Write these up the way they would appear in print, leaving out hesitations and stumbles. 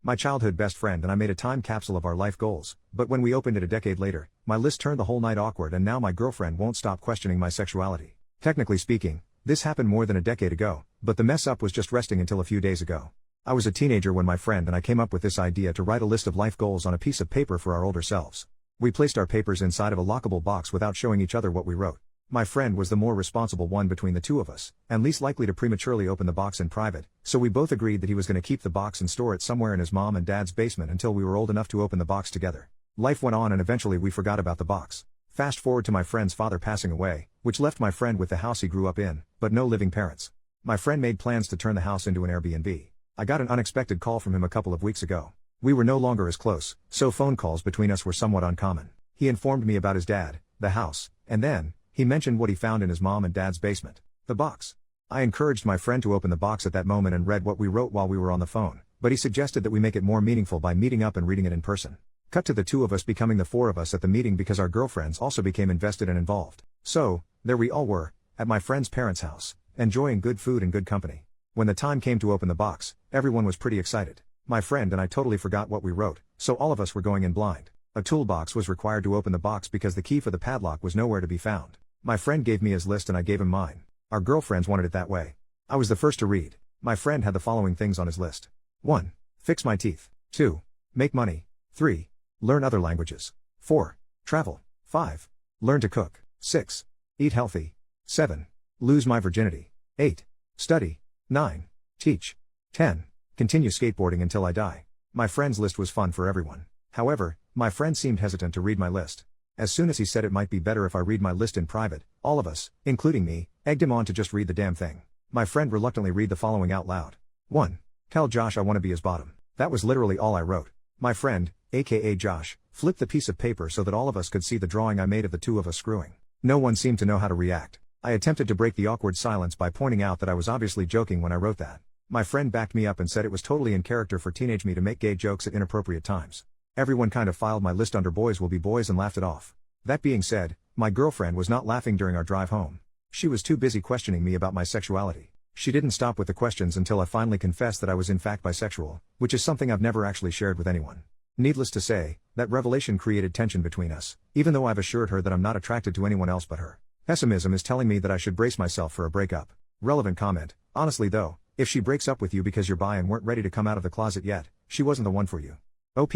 My childhood best friend and I made a time capsule of our life goals, but when we opened it a decade later, my list turned the whole night awkward and now my girlfriend won't stop questioning my sexuality. Technically speaking, this happened more than a decade ago, but the mess up was just resting until a few days ago. I was a teenager when my friend and I came up with this idea to write a list of life goals on a piece of paper for our older selves. We placed our papers inside of a lockable box without showing each other what we wrote. My friend was the more responsible one between the two of us, and least likely to prematurely open the box in private, so we both agreed that he was going to keep the box and store it somewhere in his mom and dad's basement until we were old enough to open the box together. Life went on and eventually we forgot about the box. Fast forward to my friend's father passing away, which left my friend with the house he grew up in, but no living parents. My friend made plans to turn the house into an Airbnb. I got an unexpected call from him a couple of weeks ago. We were no longer as close, so phone calls between us were somewhat uncommon. He informed me about his dad, the house, and then, he mentioned what he found in his mom and dad's basement. The box. I encouraged my friend to open the box at that moment and read what we wrote while we were on the phone, but he suggested that we make it more meaningful by meeting up and reading it in person. Cut to the two of us becoming the four of us at the meeting because our girlfriends also became invested and involved. So, there we all were, at my friend's parents' house, enjoying good food and good company. When the time came to open the box, everyone was pretty excited. My friend and I totally forgot what we wrote, so all of us were going in blind. A toolbox was required to open the box because the key for the padlock was nowhere to be found. My friend gave me his list and I gave him mine. Our girlfriends wanted it that way. I was the first to read. My friend had the following things on his list. 1. Fix my teeth. 2. Make money. 3. Learn other languages. 4. Travel. 5. Learn to cook. 6. Eat healthy. 7. Lose my virginity. 8. Study. 9. Teach. 10. Continue skateboarding until I die. My friend's list was fun for everyone. However, my friend seemed hesitant to read my list. As soon as he said it might be better if I read my list in private, all of us, including me, egged him on to just read the damn thing. My friend reluctantly read the following out loud. 1. Tell Josh I want to be his bottom. That was literally all I wrote. My friend, aka Josh, flipped the piece of paper so that all of us could see the drawing I made of the two of us screwing. No one seemed to know how to react. I attempted to break the awkward silence by pointing out that I was obviously joking when I wrote that. My friend backed me up and said it was totally in character for teenage me to make gay jokes at inappropriate times. Everyone kind of filed my list under boys will be boys and laughed it off. That being said, my girlfriend was not laughing during our drive home. She was too busy questioning me about my sexuality. She didn't stop with the questions until I finally confessed that I was in fact bisexual, which is something I've never actually shared with anyone. Needless to say, that revelation created tension between us, even though I've assured her that I'm not attracted to anyone else but her. Pessimism is telling me that I should brace myself for a breakup. Relevant comment. Honestly though, if she breaks up with you because you're bi and weren't ready to come out of the closet yet, she wasn't the one for you. OP.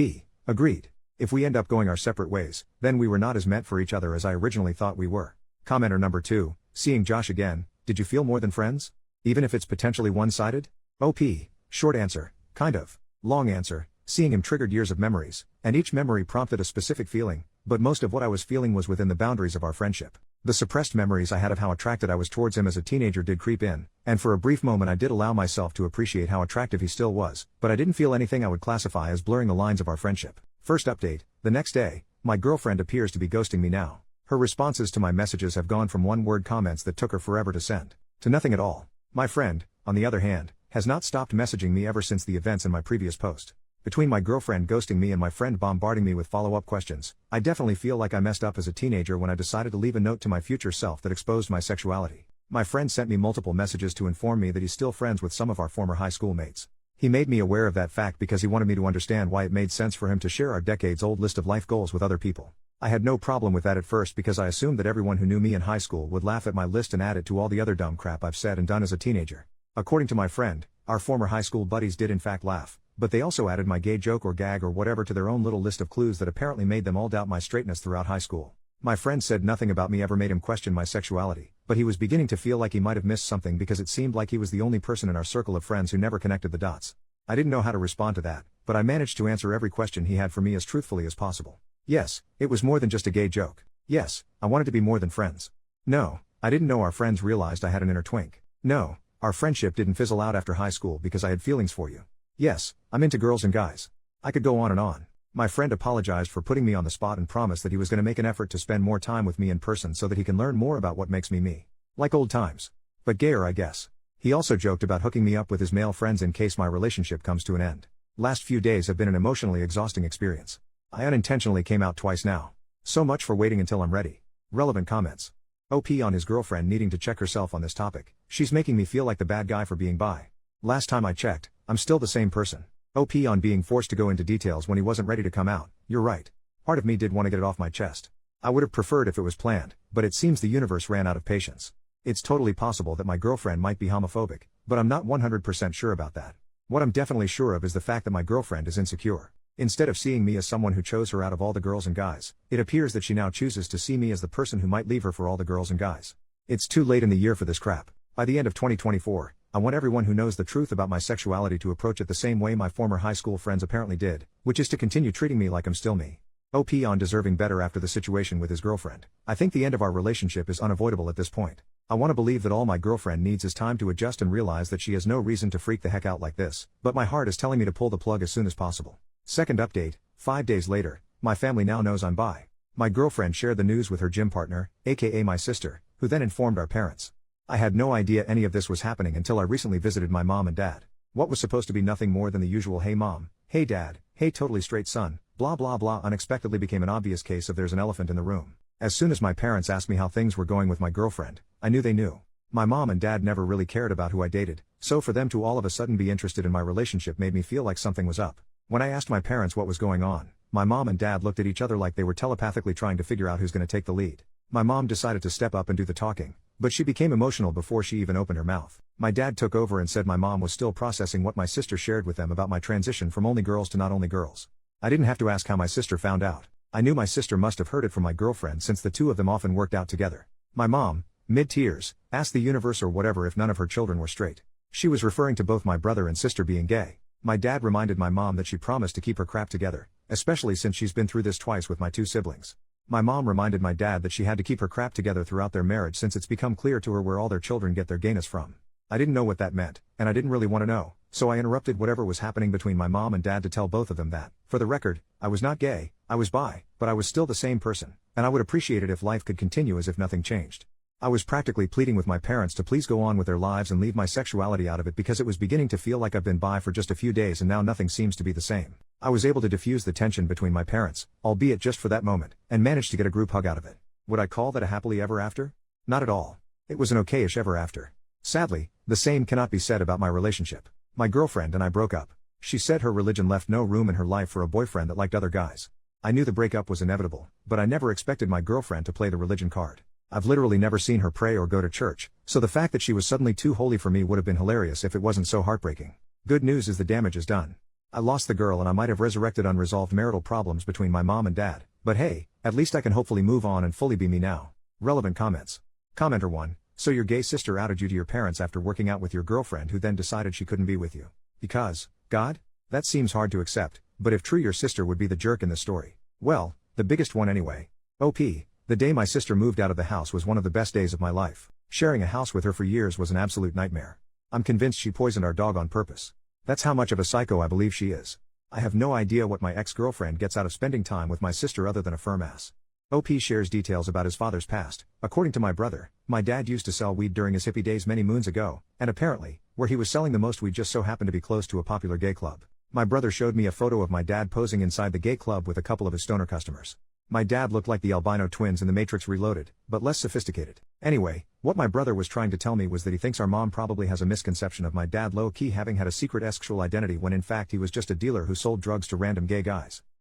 Agreed. If we end up going our separate ways, then we were not as meant for each other as I originally thought we were. Commenter number 2, seeing Josh again, did you feel more than friends? Even if it's potentially one-sided? OP. Short answer, kind of. Long answer, seeing him triggered years of memories, and each memory prompted a specific feeling, but most of what I was feeling was within the boundaries of our friendship. The suppressed memories I had of how attracted I was towards him as a teenager did creep in, and for a brief moment I did allow myself to appreciate how attractive he still was, but I didn't feel anything I would classify as blurring the lines of our friendship. First update, the next day, my girlfriend appears to be ghosting me now. Her responses to my messages have gone from one-word comments that took her forever to send, to nothing at all. My friend, on the other hand, has not stopped messaging me ever since the events in my previous post. Between my girlfriend ghosting me and my friend bombarding me with follow-up questions, I definitely feel like I messed up as a teenager when I decided to leave a note to my future self that exposed my sexuality. My friend sent me multiple messages to inform me that he's still friends with some of our former high school mates. He made me aware of that fact because he wanted me to understand why it made sense for him to share our decades-old list of life goals with other people. I had no problem with that at first because I assumed that everyone who knew me in high school would laugh at my list and add it to all the other dumb crap I've said and done as a teenager. According to my friend, our former high school buddies did in fact laugh, but they also added my gay joke or gag or whatever to their own little list of clues that apparently made them all doubt my straightness throughout high school. My friend said nothing about me ever made him question my sexuality, but he was beginning to feel like he might have missed something because it seemed like he was the only person in our circle of friends who never connected the dots. I didn't know how to respond to that, but I managed to answer every question he had for me as truthfully as possible. Yes, it was more than just a gay joke. Yes, I wanted to be more than friends. No, I didn't know our friends realized I had an inner twink. No, our friendship didn't fizzle out after high school because I had feelings for you. Yes, I'm into girls and guys. I could go on and on. My friend apologized for putting me on the spot and promised that he was going to make an effort to spend more time with me in person so that he can learn more about what makes me me. Like old times. But gayer, I guess. He also joked about hooking me up with his male friends in case my relationship comes to an end. Last few days have been an emotionally exhausting experience. I unintentionally came out twice now. So much for waiting until I'm ready. Relevant comments. OP on his girlfriend needing to check herself on this topic. She's making me feel like the bad guy for being bi. Last time I checked, I'm still the same person. OP on being forced to go into details when he wasn't ready to come out. You're right. Part of me did want to get it off my chest. I would have preferred if it was planned, but it seems the universe ran out of patience. It's totally possible that my girlfriend might be homophobic, but I'm not 100% sure about that. What I'm definitely sure of is the fact that my girlfriend is insecure. Instead of seeing me as someone who chose her out of all the girls and guys, it appears that she now chooses to see me as the person who might leave her for all the girls and guys. It's too late in the year for this crap. By the end of 2024, I want everyone who knows the truth about my sexuality to approach it the same way my former high school friends apparently did, which is to continue treating me like I'm still me. OP on deserving better after the situation with his girlfriend. I think the end of our relationship is unavoidable at this point. I want to believe that all my girlfriend needs is time to adjust and realize that she has no reason to freak the heck out like this, but my heart is telling me to pull the plug as soon as possible. Second update, 5 days later, my family now knows I'm bi. My girlfriend shared the news with her gym partner, aka my sister, who then informed our parents. I had no idea any of this was happening until I recently visited my mom and dad. What was supposed to be nothing more than the usual hey mom, hey dad, hey totally straight son, blah blah blah unexpectedly became an obvious case of there's an elephant in the room. As soon as my parents asked me how things were going with my girlfriend, I knew they knew. My mom and dad never really cared about who I dated, so for them to all of a sudden be interested in my relationship made me feel like something was up. When I asked my parents what was going on, my mom and dad looked at each other like they were telepathically trying to figure out who's going to take the lead. My mom decided to step up and do the talking, but she became emotional before she even opened her mouth. My dad took over and said my mom was still processing what my sister shared with them about my transition from only girls to not only girls. I didn't have to ask how my sister found out. I knew my sister must have heard it from my girlfriend since the two of them often worked out together. My mom, mid-tears, asked the universe or whatever if none of her children were straight. She was referring to both my brother and sister being gay. My dad reminded my mom that she promised to keep her crap together, especially since she's been through this twice with my two siblings. My mom reminded my dad that she had to keep her crap together throughout their marriage since it's become clear to her where all their children get their gayness from. I didn't know what that meant, and I didn't really want to know, so I interrupted whatever was happening between my mom and dad to tell both of them that, for the record, I was not gay, I was bi, but I was still the same person, and I would appreciate it if life could continue as if nothing changed. I was practically pleading with my parents to please go on with their lives and leave my sexuality out of it because it was beginning to feel like I've been bi for just a few days and now nothing seems to be the same. I was able to diffuse the tension between my parents, albeit just for that moment, and managed to get a group hug out of it. Would I call that a happily ever after? Not at all. It was an okayish ever after. Sadly, the same cannot be said about my relationship. My girlfriend and I broke up. She said her religion left no room in her life for a boyfriend that liked other guys. I knew the breakup was inevitable, but I never expected my girlfriend to play the religion card. I've literally never seen her pray or go to church, so the fact that she was suddenly too holy for me would have been hilarious if it wasn't so heartbreaking. Good news is the damage is done. I lost the girl and I might have resurrected unresolved marital problems between my mom and dad, but hey, at least I can hopefully move on and fully be me now. Relevant comments. Commenter 1. So your gay sister outed you to your parents after working out with your girlfriend who then decided she couldn't be with you. Because, God? That seems hard to accept, but if true your sister would be the jerk in the story. Well, the biggest one anyway. OP. The day my sister moved out of the house was one of the best days of my life. Sharing a house with her for years was an absolute nightmare. I'm convinced she poisoned our dog on purpose. That's how much of a psycho I believe she is. I have no idea what my ex-girlfriend gets out of spending time with my sister other than a firm ass. OP shares details about his father's past. According to my brother, my dad used to sell weed during his hippie days many moons ago, and apparently, where he was selling the most weed just so happened to be close to a popular gay club. My brother showed me a photo of my dad posing inside the gay club with a couple of his stoner customers. My dad looked like the albino twins in The Matrix Reloaded, but less sophisticated. Anyway, what my brother was trying to tell me was that he thinks our mom probably has a misconception of my dad low-key having had a secret sexual identity when in fact he was just a dealer who sold drugs to random gay guys.